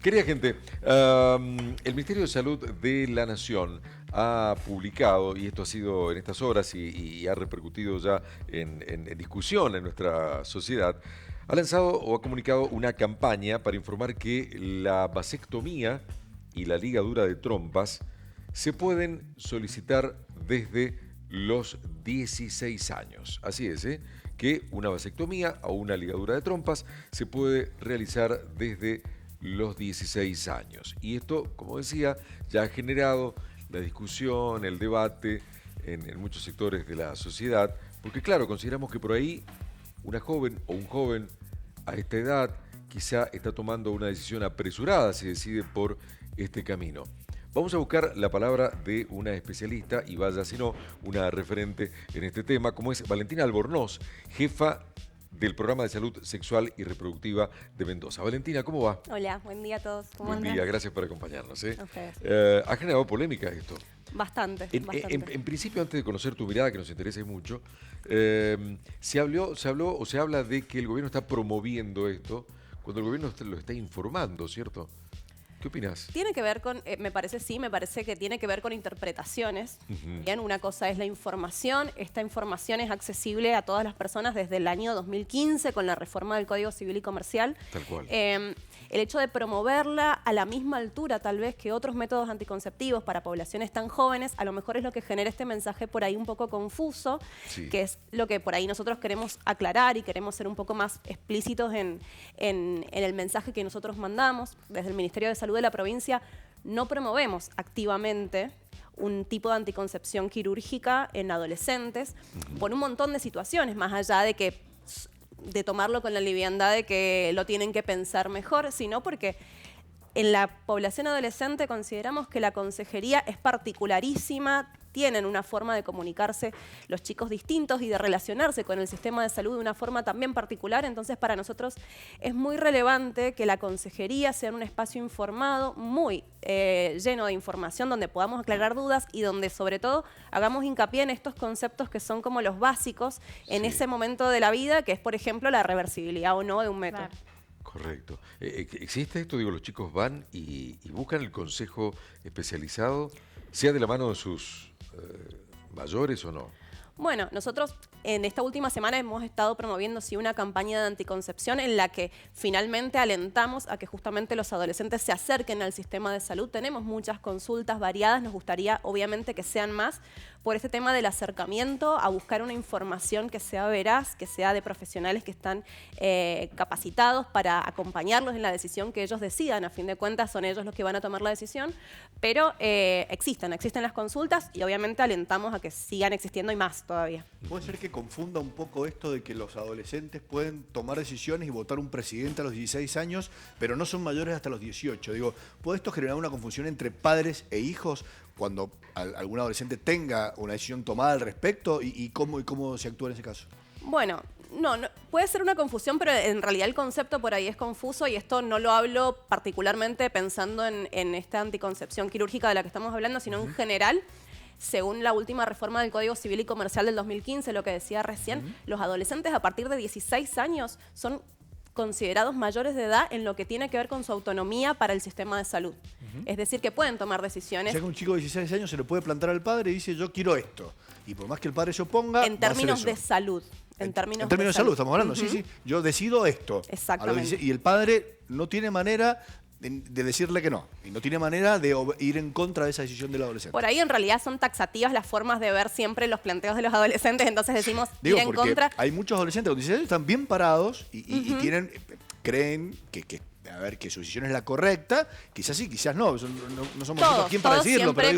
Querida gente, el Ministerio de Salud de la Nación ha publicado, y esto ha sido en estas horas y ha repercutido ya en discusión en nuestra sociedad, ha lanzado o ha comunicado una campaña para informar que la vasectomía y la ligadura de trompas se pueden solicitar desde los 16 años. Así es, que una vasectomía o una ligadura de trompas se puede realizar desde los 16 años. Y esto, como decía, ya ha generado la discusión, el debate en muchos sectores de la sociedad, porque claro, consideramos que por ahí una joven o un joven a esta edad quizá está tomando una decisión apresurada si decide por este camino. Vamos a buscar la palabra de una especialista, y vaya si no, una referente en este tema, como es Valentina Albornoz, jefa del Programa de Salud Sexual y Reproductiva de Mendoza. Valentina, ¿cómo va? Hola, buen día a todos. ¿Cómo Buen andan? día, gracias por acompañarnos. Okay. Ha generado polémica esto. Bastante. En principio, antes de conocer tu mirada, que nos interesa mucho, se habló o se habla de que el gobierno está promoviendo esto, cuando el gobierno lo está informando, ¿cierto? ¿Qué opinas? Tiene que ver con, me parece que tiene que ver con interpretaciones. Bien, una cosa es la información. Esta información es accesible a todas las personas desde el año 2015 con la reforma del Código Civil y Comercial. Tal cual. El hecho de promoverla a la misma altura tal vez que otros métodos anticonceptivos para poblaciones tan jóvenes, a lo mejor es lo que genera este mensaje por ahí un poco confuso, Sí. que es lo que por ahí nosotros queremos aclarar y queremos ser un poco más explícitos en el mensaje que nosotros mandamos. Desde el Ministerio de Salud de la provincia no promovemos activamente un tipo de anticoncepción quirúrgica en adolescentes por un montón de situaciones, más allá de tomarlo con la liviandad de que lo tienen que pensar mejor, sino porque en la población adolescente consideramos que la consejería es particularísima, tienen una forma de comunicarse los chicos distintos y de relacionarse con el sistema de salud de una forma también particular. Entonces, para nosotros es muy relevante que la consejería sea un espacio informado, muy lleno de información, donde podamos aclarar dudas y donde, sobre todo, hagamos hincapié en estos conceptos que son como los básicos en ese momento de la vida, que es, por ejemplo, la reversibilidad o no de un método. Claro. Correcto. ¿Existe esto? Digo, los chicos van y buscan el consejo especializado, sea de la mano de sus mayores o no. Bueno, nosotros en esta última semana hemos estado promoviendo una campaña de anticoncepción en la que finalmente alentamos a que justamente los adolescentes se acerquen al sistema de salud. Tenemos muchas consultas variadas, nos gustaría obviamente que sean más por este tema del acercamiento a buscar una información que sea veraz, que sea de profesionales que están capacitados para acompañarlos en la decisión que ellos decidan. A fin de cuentas son ellos los que van a tomar la decisión, pero existen las consultas y obviamente alentamos a que sigan existiendo y más todavía. ¿Puede ser que confunda un poco esto de que los adolescentes pueden tomar decisiones y votar un presidente a los 16 años, pero no son mayores hasta los 18? Digo, ¿puede esto generar una confusión entre padres e hijos cuando algún adolescente tenga una decisión tomada al respecto? ¿Y cómo se actúa en ese caso? Bueno, no, puede ser una confusión, pero en realidad el concepto por ahí es confuso y esto no lo hablo particularmente pensando en esta anticoncepción quirúrgica de la que estamos hablando, sino en general. Según la última reforma del Código Civil y Comercial del 2015, lo que decía recién, los adolescentes a partir de 16 años son considerados mayores de edad en lo que tiene que ver con su autonomía para el sistema de salud. Es decir, que pueden tomar O decisiones. sea que un chico de 16 años se le puede plantar al padre y dice, yo quiero esto. Y por más que el padre se oponga, En va a hacer términos eso. de salud. En términos de salud estamos hablando, sí. Yo decido esto. Exactamente. Y el padre no tiene manera de decirle que no. Y no tiene manera de ir en contra de esa decisión del adolescente. Por ahí en realidad son taxativas las formas de ver siempre los planteos de los adolescentes, entonces decimos Digo, ir en porque contra. hay muchos adolescentes con 16 años están bien parados y creen que su decisión es la correcta. Quizás sí, quizás no. No somos nosotros quién para decidirlo, siempre.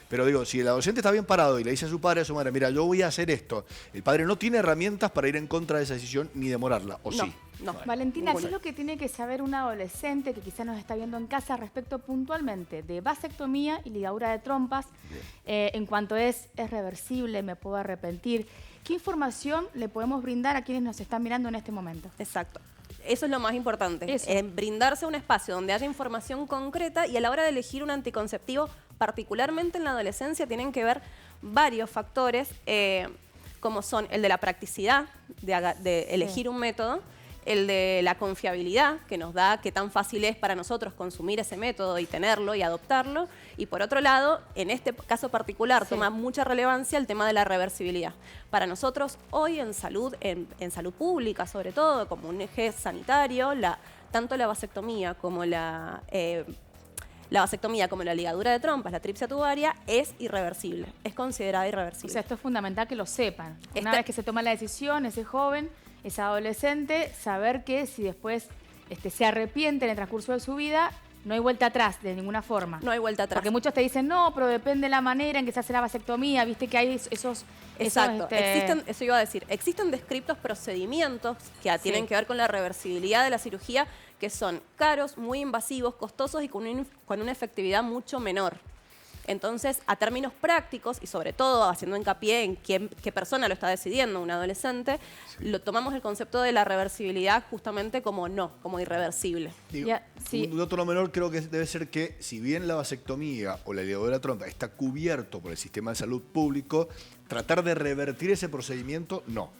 pero digo, si el adolescente está bien parado y le dice a su padre, a su madre, mira, yo voy a hacer esto, el padre no tiene herramientas para ir en contra de esa decisión ni demorarla, ¿o sí? No. Valentina, ¿qué Ninguna. es lo que tiene que saber un adolescente que quizás nos está viendo en casa respecto puntualmente de vasectomía y ligadura de trompas? En cuanto es reversible, me puedo arrepentir. ¿Qué información le podemos brindar a quienes nos están mirando en este momento? Exacto. Eso es lo más importante, Eso. brindarse un espacio donde haya información concreta y a la hora de elegir un anticonceptivo, particularmente en la adolescencia, tienen que ver varios factores, como son el de la practicidad, de elegir un método, el de la confiabilidad, que nos da qué tan fácil es para nosotros consumir ese método y tenerlo y adoptarlo. Y por otro lado, en este caso particular, toma mucha relevancia el tema de la reversibilidad. Para nosotros hoy en salud, en salud pública sobre todo, como un eje sanitario, tanto la vasectomía como la vasectomía como la ligadura de trompas, la tripsia tubaria, es irreversible, es considerada irreversible. O sea, esto es fundamental que lo sepan. Una vez que se toma la decisión, ese joven, ese adolescente, saber que si después se arrepiente en el transcurso de su vida, no hay vuelta atrás de ninguna forma. No hay vuelta atrás. Porque muchos te dicen, no, pero depende de la manera en que se hace la vasectomía, viste que hay esos... Exacto, eso iba a decir, existen descriptos procedimientos que tienen que ver con la reversibilidad de la cirugía, que son caros, muy invasivos, costosos y con una efectividad mucho menor. Entonces, a términos prácticos y sobre todo haciendo hincapié en qué persona lo está decidiendo, un adolescente, lo tomamos el concepto de la reversibilidad justamente como irreversible. Digo, un dato no menor creo que debe ser que si bien la vasectomía o la ligadura de trompa está cubierto por el sistema de salud público, tratar de revertir ese procedimiento, no.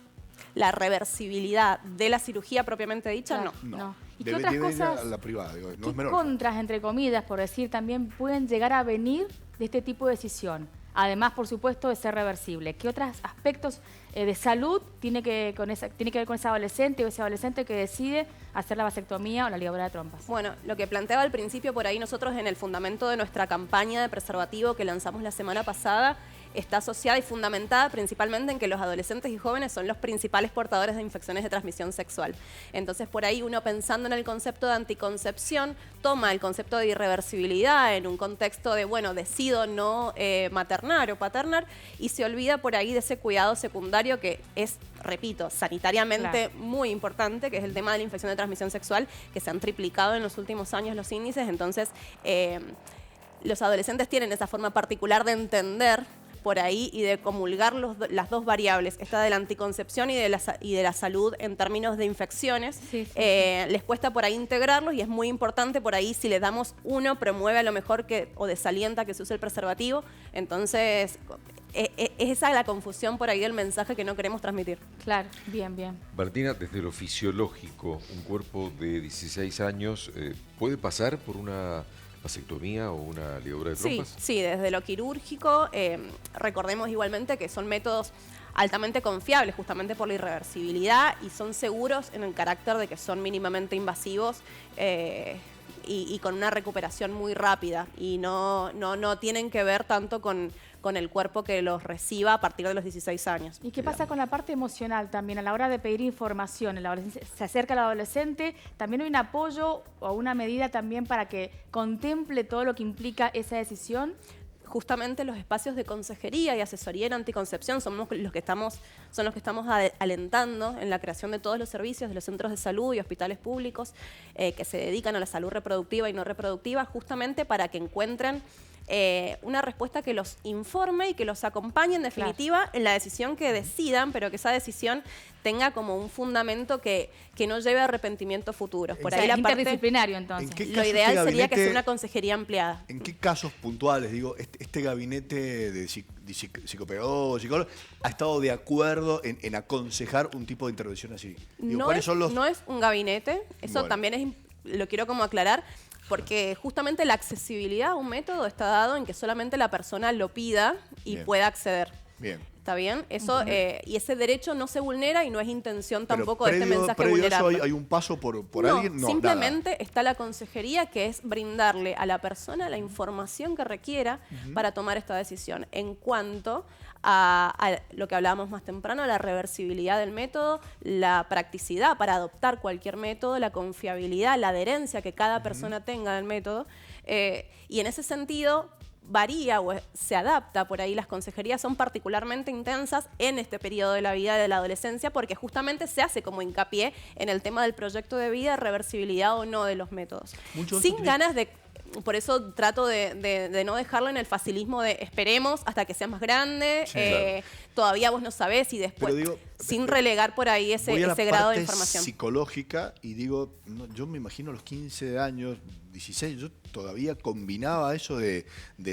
La reversibilidad de la cirugía propiamente dicha, claro, no. ¿Y qué otras cosas, a la privada, digo, no qué es menor. contras, entre comillas, por decir, también pueden llegar a venir de este tipo de decisión? Además, por supuesto, de ser reversible. ¿Qué otros aspectos de salud tiene que ver con ese adolescente o ese adolescente que decide hacer la vasectomía o la ligadura de trompas? Bueno, lo que planteaba al principio por ahí nosotros en el fundamento de nuestra campaña de preservativo que lanzamos la semana pasada, está asociada y fundamentada principalmente en que los adolescentes y jóvenes son los principales portadores de infecciones de transmisión sexual. Entonces, por ahí uno pensando en el concepto de anticoncepción, toma el concepto de irreversibilidad en un contexto de, bueno, decido no maternar o paternar, y se olvida por ahí de ese cuidado secundario que es, repito, sanitariamente muy importante, que es el tema de la infección de transmisión sexual, que se han triplicado en los últimos años los índices. Entonces, los adolescentes tienen esa forma particular de entender por ahí y de comulgar las dos variables, esta de la anticoncepción y de la salud en términos de infecciones. Les cuesta por ahí integrarlos y es muy importante por ahí, si les damos uno, promueve a lo mejor o desalienta que se use el preservativo. Entonces, es esa la confusión por ahí del mensaje que no queremos transmitir. Claro, bien, bien. Martina, desde lo fisiológico, un cuerpo de 16 años puede pasar por una vasectomía o una ligadura de trompas? Sí, desde lo quirúrgico, recordemos igualmente que son métodos altamente confiables justamente por la irreversibilidad y son seguros en el carácter de que son mínimamente invasivos y con una recuperación muy rápida y no tienen que ver tanto con el cuerpo que los reciba a partir de los 16 años. ¿Y qué pasa con la parte emocional también a la hora de pedir información? Se acerca al adolescente, ¿también hay un apoyo o una medida también para que contemple todo lo que implica esa decisión? Justamente los espacios de consejería y asesoría en anticoncepción son los que estamos alentando en la creación de todos los servicios de los centros de salud y hospitales públicos que se dedican a la salud reproductiva y no reproductiva, justamente para que encuentren una respuesta que los informe y que los acompañe en definitiva en la decisión que decidan, pero que esa decisión tenga como un fundamento que no lleve a arrepentimientos futuros. Por ahí la parte interdisciplinario, entonces. Lo ideal sería que sea una consejería ampliada. ¿En qué casos puntuales, digo, este gabinete de psicopedagogos, psicólogos, ha estado de acuerdo en aconsejar un tipo de intervención así? Digo, no es un gabinete, eso también lo quiero como aclarar, porque justamente la accesibilidad a un método está dado en que solamente la persona lo pida y pueda acceder. Bien. ¿Está bien? Eso, y ese derecho no se vulnera y no es intención tampoco de este mensaje vulnerarlo. ¿Hay un paso por alguien? No, simplemente nada. Está la consejería, que es brindarle a la persona la información que requiera para tomar esta decisión. En cuanto a lo que hablábamos más temprano, la reversibilidad del método, la practicidad para adoptar cualquier método, la confiabilidad, la adherencia que cada persona tenga del método. Y en ese sentido varía o se adapta, por ahí las consejerías son particularmente intensas en este periodo de la vida de la adolescencia porque justamente se hace como hincapié en el tema del proyecto de vida, reversibilidad o no de los métodos. Sin ganas de por eso trato de no dejarlo en el facilismo de esperemos hasta que seas más grande, Sí, claro. todavía vos no sabés y después, Pero digo, sin relegar por ahí ese voy a la grado de parte información. psicológica y digo, yo me imagino a los 15 años, 16, yo todavía combinaba eso de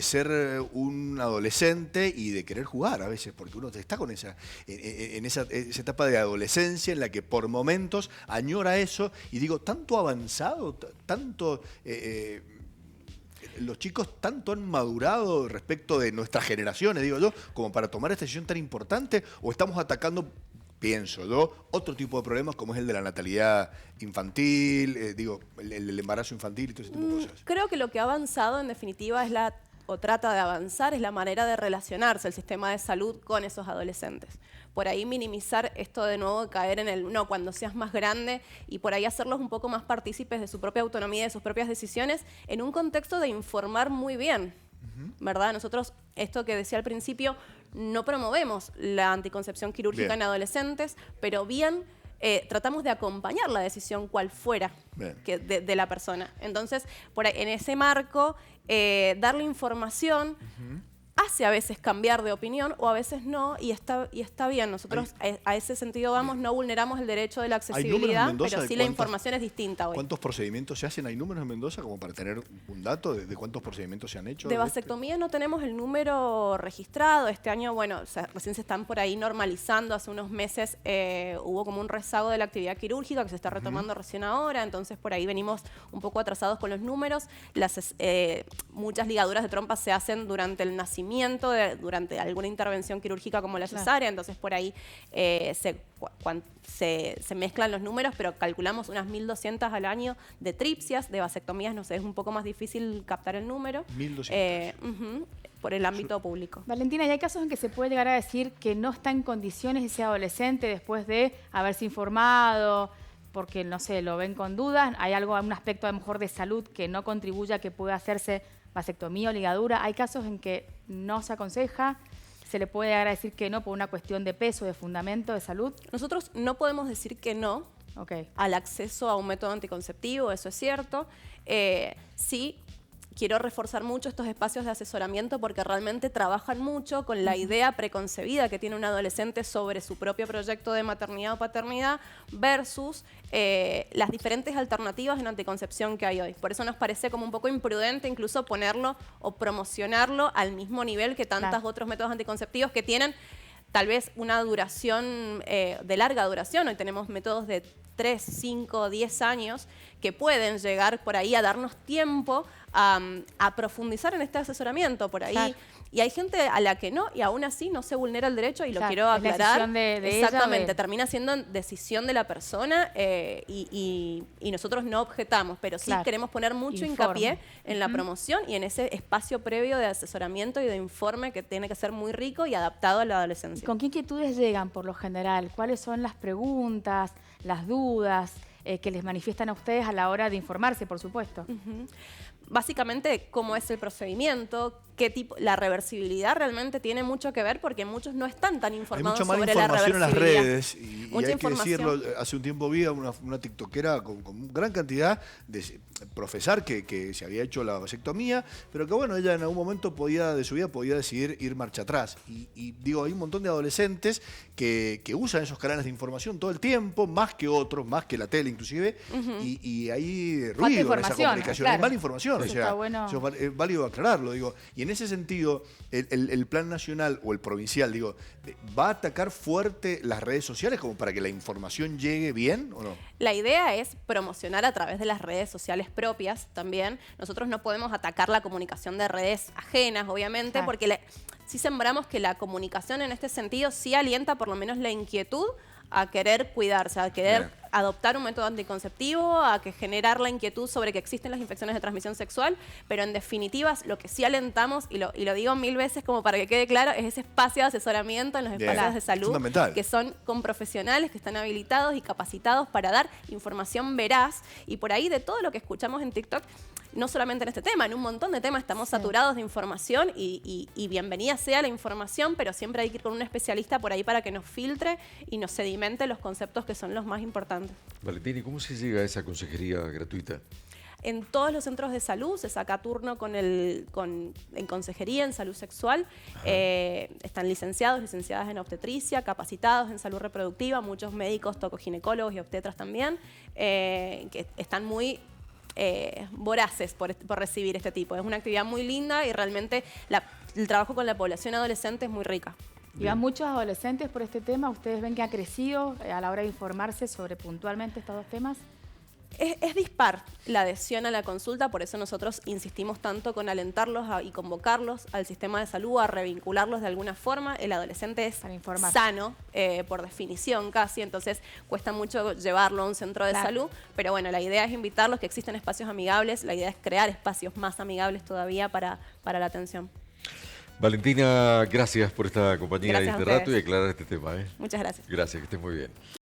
ser un adolescente y de querer jugar a veces, porque uno está con esa etapa de adolescencia en la que por momentos añora eso y digo, tanto avanzado, tanto... los chicos tanto han madurado respecto de nuestras generaciones, digo yo, como para tomar esta decisión tan importante, o estamos atacando, pienso yo, otro tipo de problemas como es el de la natalidad infantil, el embarazo infantil y todo ese tipo de cosas. Creo que lo que ha avanzado en definitiva es o trata de avanzar, es la manera de relacionarse el sistema de salud con esos adolescentes. Por ahí minimizar esto de nuevo de caer en el no, cuando seas más grande y por ahí hacerlos un poco más partícipes de su propia autonomía, de sus propias decisiones, en un contexto de informar muy bien, ¿verdad? Nosotros, esto que decía al principio, no promovemos la anticoncepción quirúrgica Bien. en adolescentes, pero bien tratamos de acompañar la decisión cual fuera de la persona. Entonces, por ahí, en ese marco, darle información hace a veces cambiar de opinión o a veces no, y está bien. Nosotros a ese sentido vamos, no vulneramos el derecho de la accesibilidad, pero sí la información es distinta hoy. ¿Cuántos procedimientos se hacen? ¿Hay números en Mendoza como para tener un dato de cuántos procedimientos se han hecho? De vasectomía no tenemos el número registrado. Este año, bueno, recién se están por ahí normalizando. Hace unos meses hubo como un rezago de la actividad quirúrgica que se está retomando recién ahora. Entonces, por ahí venimos un poco atrasados con los números. Muchas ligaduras de trompas se hacen durante el nacimiento, durante alguna intervención quirúrgica como la cesárea. Entonces, por ahí se mezclan los números, pero calculamos unas 1.200 al año de tripsias, de vasectomías, no sé, es un poco más difícil captar el número. 1.200. Por el ámbito público. Valentina, ¿y hay casos en que se puede llegar a decir que no está en condiciones ese adolescente después de haberse informado, porque, no sé, lo ven con dudas? ¿Hay algún aspecto a lo mejor de salud que no contribuya a que pueda hacerse vasectomía o ligadura? ¿Hay casos en que no se aconseja? ¿Se le puede llegar a decir que no por una cuestión de peso, de fundamento, de salud? Nosotros no podemos decir que no al acceso a un método anticonceptivo, eso es cierto. Sí, quiero reforzar mucho estos espacios de asesoramiento porque realmente trabajan mucho con la idea preconcebida que tiene un adolescente sobre su propio proyecto de maternidad o paternidad versus las diferentes alternativas en anticoncepción que hay hoy. Por eso nos parece como un poco imprudente incluso ponerlo o promocionarlo al mismo nivel que tantos otros métodos anticonceptivos que tienen tal vez una duración de larga duración. Hoy tenemos métodos de 3, 5, 10 años que pueden llegar por ahí a darnos tiempo a profundizar en este asesoramiento por ahí. Claro. Y hay gente a la que no, y aún así no se vulnera el derecho, y lo quiero aclarar. La decisión de exactamente, ella, termina siendo decisión de la persona y nosotros no objetamos, pero sí queremos poner mucho hincapié en la promoción y en ese espacio previo de asesoramiento y de informe que tiene que ser muy rico y adaptado a la adolescencia. ¿Con qué inquietudes llegan por lo general? ¿Cuáles son las preguntas, las dudas que les manifiestan a ustedes a la hora de informarse, por supuesto? Básicamente, cómo es el procedimiento, qué tipo, la reversibilidad realmente tiene mucho que ver porque muchos no están tan informados sobre la reversibilidad. Hay mucha más información en las redes y hay que información. decirlo, hace un tiempo vi a una tiktokera con gran cantidad de profesar que se había hecho la vasectomía, pero que bueno, ella en algún momento de su vida podía decidir ir marcha atrás. Y digo, hay un montón de adolescentes que usan esos canales de información todo el tiempo, más que otros, más que la tele inclusive, y hay ruido en esa comunicación, hay mala información. O sea, bueno. Es válido aclararlo, digo. Y en ese sentido, el plan nacional o el provincial, digo, ¿va a atacar fuerte las redes sociales como para que la información llegue bien o no? La idea es promocionar a través de las redes sociales propias también. Nosotros no podemos atacar la comunicación de redes ajenas, obviamente, porque sí sembramos que la comunicación en este sentido sí alienta por lo menos la inquietud a querer cuidarse, a querer adoptar un método anticonceptivo, a que generar la inquietud sobre que existen las infecciones de transmisión sexual, pero en definitiva lo que sí alentamos, y lo digo 1000 veces como para que quede claro, es ese espacio de asesoramiento en los espacios de salud que son con profesionales que están habilitados y capacitados para dar información veraz, y por ahí de todo lo que escuchamos en TikTok, no solamente en este tema, en un montón de temas estamos saturados de información y bienvenida sea la información, pero siempre hay que ir con un especialista por ahí para que nos filtre y nos sedimente los conceptos que son los más importantes. Valentina, ¿y cómo se llega a esa consejería gratuita? en todos los centros de salud, se saca turno en consejería, en salud sexual. Están licenciados, licenciadas en obstetricia, capacitados en salud reproductiva, muchos médicos, tocoginecólogos y obstetras también, que están muy voraces por recibir este tipo. Es una actividad muy linda y realmente el trabajo con la población adolescente es muy rica. Y van muchos adolescentes por este tema. ¿Ustedes ven que ha crecido a la hora de informarse sobre puntualmente estos dos temas? Es dispar la adhesión a la consulta, por eso nosotros insistimos tanto con alentarlos y convocarlos al sistema de salud, a revincularlos de alguna forma. El adolescente es sano, por definición casi, entonces cuesta mucho llevarlo a un centro de salud, pero bueno, la idea es invitarlos, que existen espacios amigables, la idea es crear espacios más amigables todavía para la atención. Valentina, gracias por esta compañía y Gracias este a rato y ustedes. aclarar este tema. Muchas gracias. Gracias, que estés muy bien.